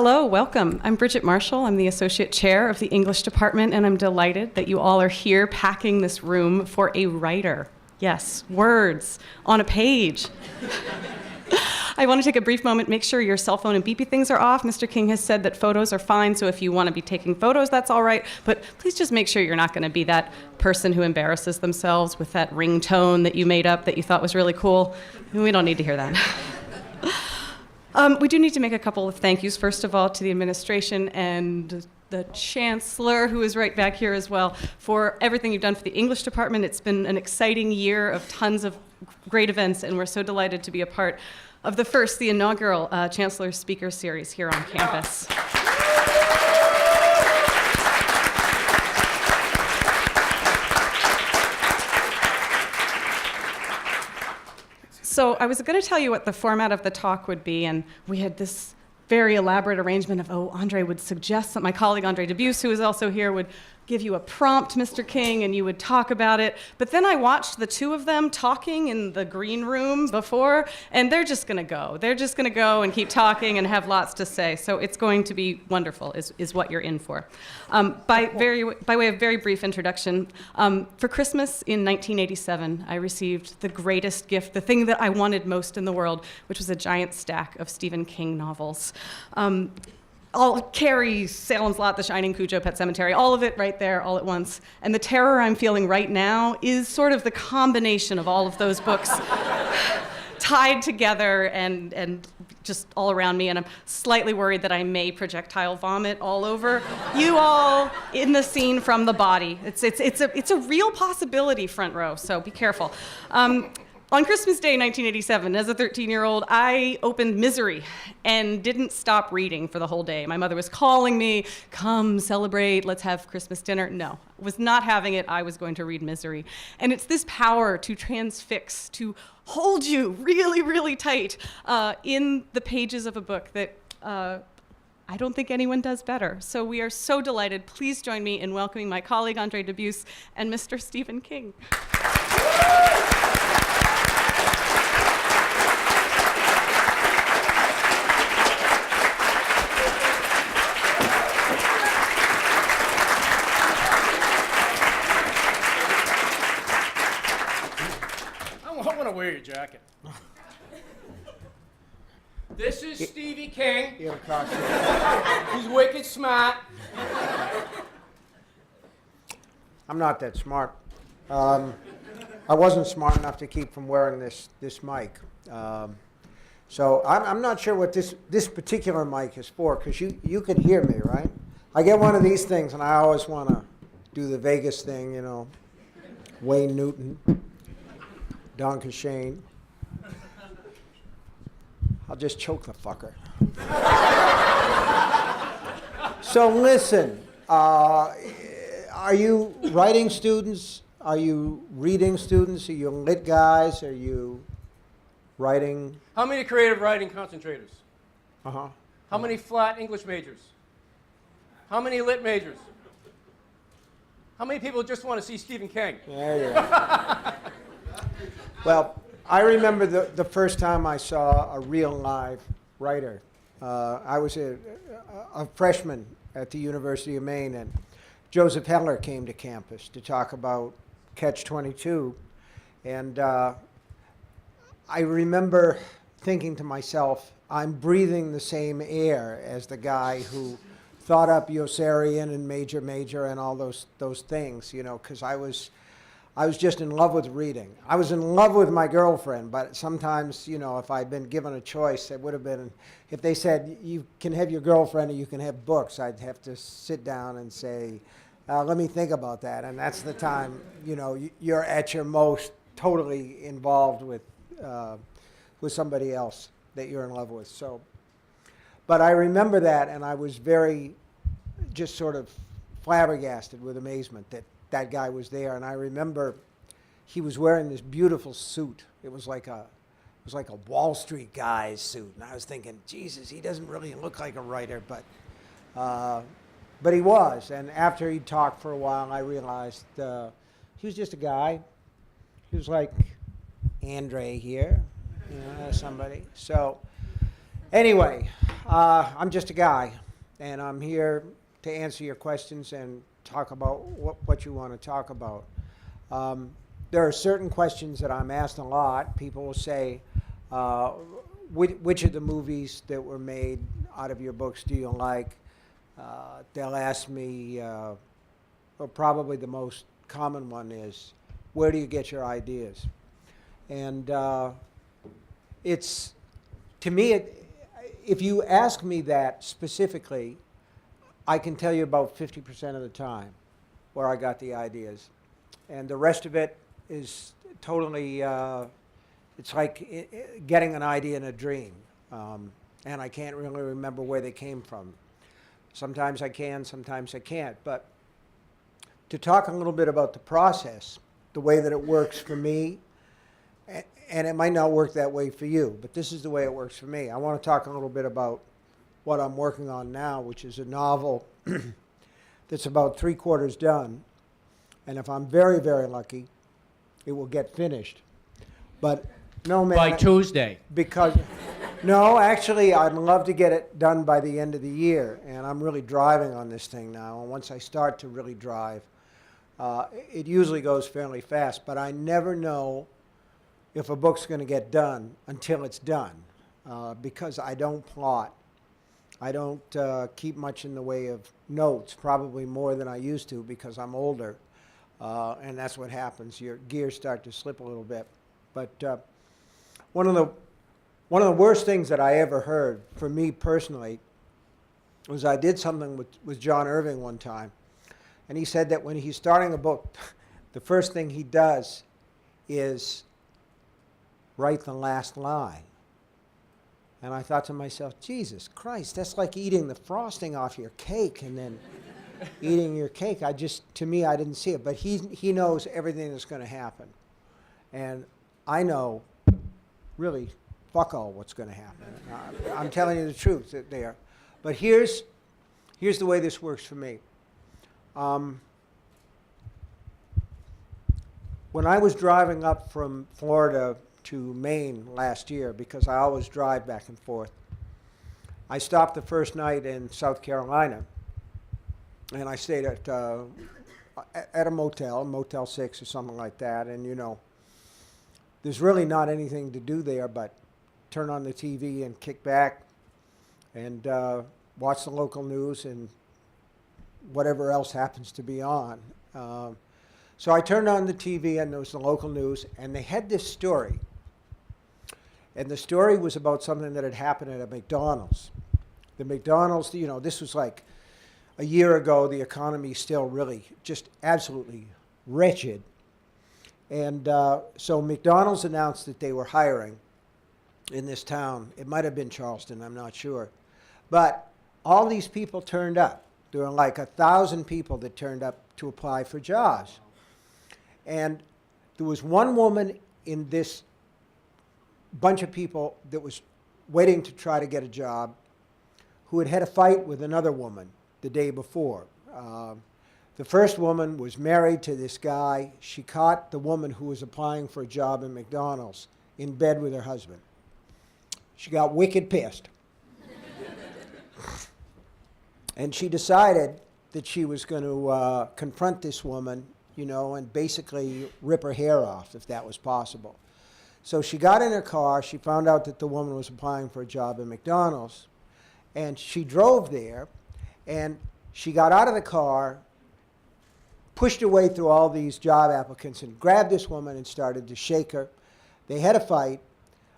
Hello, welcome. I'm Bridget Marshall. I'm the Associate Chair of the English Department, and I'm delighted that you all are here packing this room for a writer. Yes, words on a page. I want to take a brief moment, make sure your cell phone and beepy things are off. Mr. King has said that photos are fine, so if you want to be taking photos, that's all right. But please just make sure you're not going to be that person who embarrasses themselves with that ringtone that you made up that you thought was really cool. We don't need to hear that. We do need to make a couple of thank yous, first of all, to the administration and the Chancellor, who is right back here as well, for everything you've done for the English department. It's been an exciting year of tons of great events, and we're so delighted to be a part of the inaugural Chancellor Speaker Series here on campus. So I was going to tell you what the format of the talk would be, and we had this very elaborate arrangement of, Andre would suggest that my colleague Andre Debus, who is also here, would give you a prompt, Mr. King, and you would talk about it. But then I watched the two of them talking in the green room before, and they're just going to go. They're just going to go and keep talking and have lots to say. So it's going to be wonderful, is what you're in for. By way of very brief introduction, for Christmas in 1987, I received the greatest gift, the thing that I wanted most in the world, which was a giant stack of Stephen King novels. Carrie, Salem's Lot, The Shining, Cujo, Pet Sematary, all of it right there, all at once. And the terror I'm feeling right now is sort of the combination of all of those books tied together and just all around me. And I'm slightly worried that I may projectile vomit all over you all in the scene from the body. It's a real possibility, front row, so be careful. On Christmas Day 1987, as a 13-year-old, I opened Misery and didn't stop reading for the whole day. My mother was calling me, come celebrate, let's have Christmas dinner. No, was not having it. I was going to read Misery. And it's this power to transfix, to hold you really, really tight in the pages of a book that I don't think anyone does better. So we are so delighted. Please join me in welcoming my colleague, Andre Debus, and Mr. Stephen King. Wear your jacket. This is Stevie King. He's wicked smart. I'm not that smart. I wasn't smart enough to keep from wearing this mic. So I'm not sure what this particular mic is for, because you can hear me, right? I get one of these things, and I always want to do the Vegas thing, you know, Wayne Newton. Don Shane. I'll just choke the fucker. So listen, are you writing students? Are you reading students? Are you lit guys? Are you writing? How many creative writing concentrators? Uh-huh. How many flat English majors? How many lit majors? How many people just want to see Stephen King? There you go. Well, I remember the first time I saw a real live writer. I was a freshman at the University of Maine, and Joseph Heller came to campus to talk about Catch-22. And I remember thinking to myself, I'm breathing the same air as the guy who thought up Yossarian and Major and all those things, you know, because I was just in love with reading. I was in love with my girlfriend, but sometimes, you know, if I'd been given a choice, it would have been, if they said, you can have your girlfriend or you can have books, I'd have to sit down and say, let me think about that. And that's the time, you know, you're at your most totally involved with somebody else that you're in love with. So, but I remember that, and I was very just sort of flabbergasted with amazement that guy was there. And I remember he was wearing this beautiful suit. It was like a Wall Street guy's suit. And I was thinking, Jesus, he doesn't really look like a writer, but he was. And after he talked for a while, I realized he was just a guy. He was like Andre here, you know, somebody. So, Anyway, I'm just a guy, and I'm here to answer your questions and talk about what you want to talk about. There are certain questions that I'm asked a lot. People will say, which of the movies that were made out of your books do you like? They'll ask me, or probably the most common one is, where do you get your ideas? And it's, to me, if you ask me that specifically, I can tell you about 50% of the time where I got the ideas. And the rest of it is totally, it's like getting an idea in a dream. And I can't really remember where they came from. Sometimes I can, sometimes I can't. But to talk a little bit about the process, the way that it works for me, and it might not work that way for you, but this is the way it works for me. I want to talk a little bit about what I'm working on now, which is a novel that's about 3/4 done. And if I'm very, very lucky, it will get finished. But no, man. By Tuesday. Because, no, actually, I'd love to get it done by the end of the year. And I'm really driving on this thing now. And once I start to really drive, it usually goes fairly fast. But I never know if a book's going to get done until it's done, because I don't plot. I don't keep much in the way of notes, probably more than I used to because I'm older. And that's what happens. Your gears start to slip a little bit. But one of the worst things that I ever heard, for me personally, was I did something with John Irving one time. And he said that when he's starting a book, the first thing he does is write the last line. And I thought to myself, Jesus Christ, that's like eating the frosting off your cake and then eating your cake. To me, I didn't see it. But he knows everything that's going to happen. And I know, really, fuck all what's going to happen. I'm telling you the truth there. But here's the way this works for me. When I was driving up from Florida to Maine last year, because I always drive back and forth, I stopped the first night in South Carolina, and I stayed at a motel, Motel 6 or something like that, and you know, there's really not anything to do there but turn on the TV and kick back and watch the local news and whatever else happens to be on. So I turned on the TV and there was the local news, and they had this story. And the story was about something that had happened at a McDonald's. The McDonald's, you know, this was like a year ago. The economy still really just absolutely wretched. And so McDonald's announced that they were hiring in this town. It might have been Charleston, I'm not sure. But all these people turned up. There were like 1,000 people that turned up to apply for jobs. And there was one woman in this bunch of people that was waiting to try to get a job who had had a fight with another woman the day before. The first woman was married to this guy. She caught the woman who was applying for a job in McDonald's in bed with her husband. She got wicked pissed. And she decided that she was going to confront this woman, you know, and basically rip her hair off if that was possible. So she got in her car. She found out that the woman was applying for a job in McDonald's. And she drove there, and she got out of the car, pushed her way through all these job applicants, and grabbed this woman and started to shake her. They had a fight.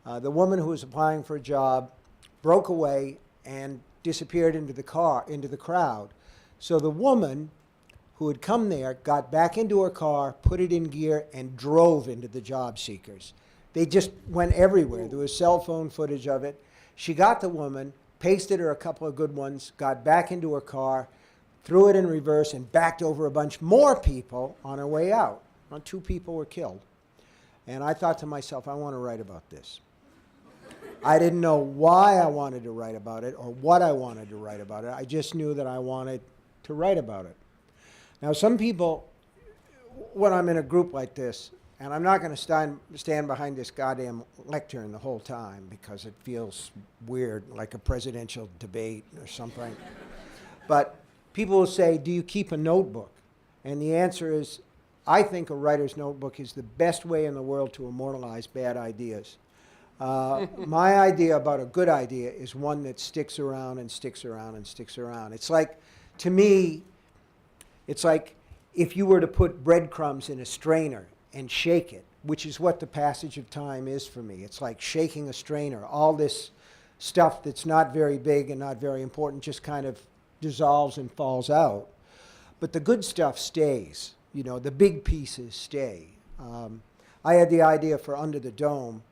The woman who was applying for a job broke away and disappeared into the crowd. So the woman who had come there got back into her car, put it in gear, and drove into the job seekers. They just went everywhere. There was cell phone footage of it. She got the woman, pasted her a couple of good ones, got back into her car, threw it in reverse, and backed over a bunch more people on her way out. 2 people were killed. And I thought to myself, I want to write about this. I didn't know why I wanted to write about it or what I wanted to write about it. I just knew that I wanted to write about it. Now, some people, when I'm in a group like this, And I'm not going to stand behind this goddamn lectern the whole time because it feels weird, like a presidential debate or something. But people will say, do you keep a notebook? And the answer is, I think a writer's notebook is the best way in the world to immortalize bad ideas. My idea about a good idea is one that sticks around and sticks around and sticks around. It's like, to me, it's like if you were to put breadcrumbs in a strainer and shake it, which is what the passage of time is for me. It's like shaking a strainer. All this stuff that's not very big and not very important just kind of dissolves and falls out. But the good stuff stays. You know, the big pieces stay. I had the idea for Under the Dome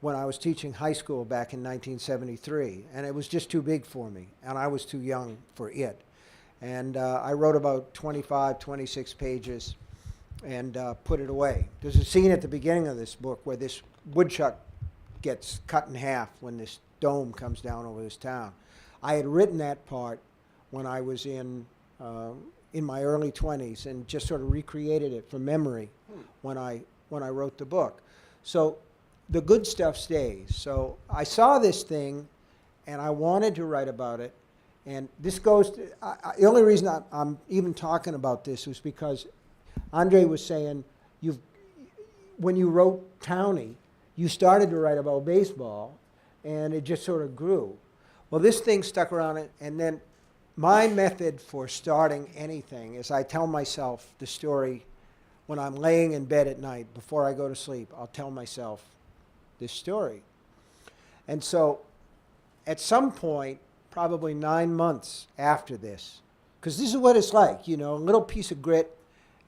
when I was teaching high school back in 1973, and it was just too big for me, and I was too young for it. And I wrote about 25, 26 pages and put it away. There's a scene at the beginning of this book where this woodchuck gets cut in half when this dome comes down over this town. I had written that part when I was in my early 20s and just sort of recreated it from memory when I wrote the book. So the good stuff stays. So I saw this thing and I wanted to write about it. And this goes to, the only reason I'm even talking about this was because Andre was saying, when you wrote Townie, you started to write about baseball and it just sort of grew. Well, this thing stuck around it, and then my method for starting anything is I tell myself the story when I'm laying in bed at night before I go to sleep. I'll tell myself this story. And so at some point, probably 9 months after this, because this is what it's like, you know, a little piece of grit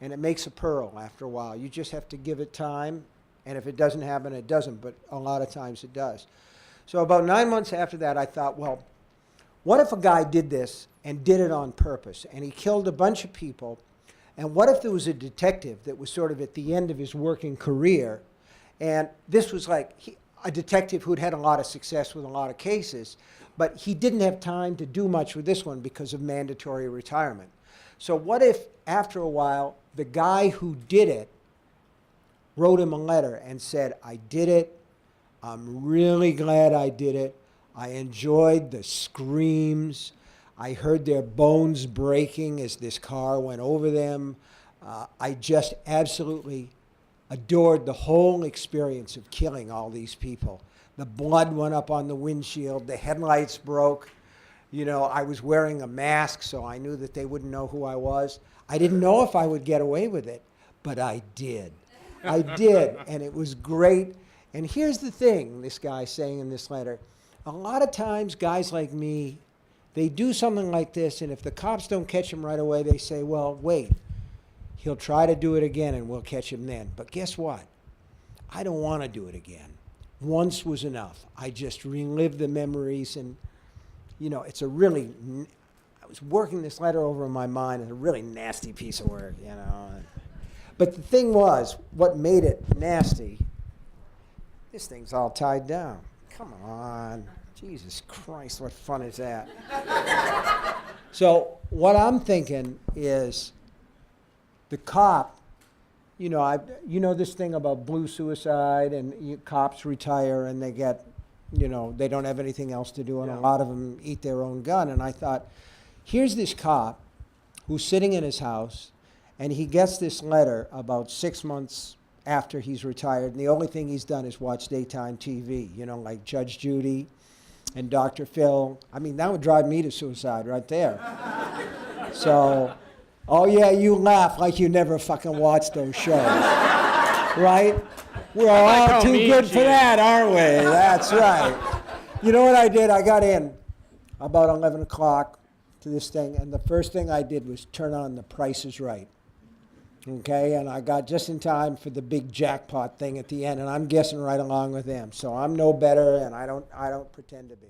and it makes a pearl after a while. You just have to give it time, and if it doesn't happen, it doesn't, but a lot of times it does. So about 9 months after that, I thought, well, what if a guy did this and did it on purpose, and he killed a bunch of people, and what if there was a detective that was sort of at the end of his working career, and this was like a detective who'd had a lot of success with a lot of cases, but he didn't have time to do much with this one because of mandatory retirement. So what if, after a while, the guy who did it wrote him a letter and said, I did it, I'm really glad I did it, I enjoyed the screams, I heard their bones breaking as this car went over them, I just absolutely adored the whole experience of killing all these people. The blood went up on the windshield, the headlights broke. You know, I was wearing a mask, so I knew that they wouldn't know who I was. I didn't know if I would get away with it, but I did. I did, and it was great. And here's the thing, this guy saying in this letter, a lot of times guys like me, they do something like this, and if the cops don't catch him right away, they say, well, wait, he'll try to do it again and we'll catch him then. But guess what? I don't want to do it again. Once was enough. I just relived the memories, and you know, it's a really, I was working this letter over in my mind, and a really nasty piece of work, you know. But the thing was, what made it nasty, this thing's all tied down. Come on. Jesus Christ, what fun is that? So what I'm thinking is the cop, you know this thing about blue suicide, and cops retire and they get, you know, they don't have anything else to do, and a lot of them eat their own gun. And I thought, here's this cop who's sitting in his house, and he gets this letter about 6 months after he's retired, and the only thing he's done is watch daytime TV, you know, like Judge Judy and Dr. Phil. I mean, that would drive me to suicide right there. So, oh yeah, you laugh like you never fucking watched those shows, right? We're all too good for that, aren't we? That's right. You know what I did? I got in about 11 o'clock to this thing, and the first thing I did was turn on The Price is Right. Okay, and I got just in time for the big jackpot thing at the end, and I'm guessing right along with them. So I'm no better, and I don't pretend to be.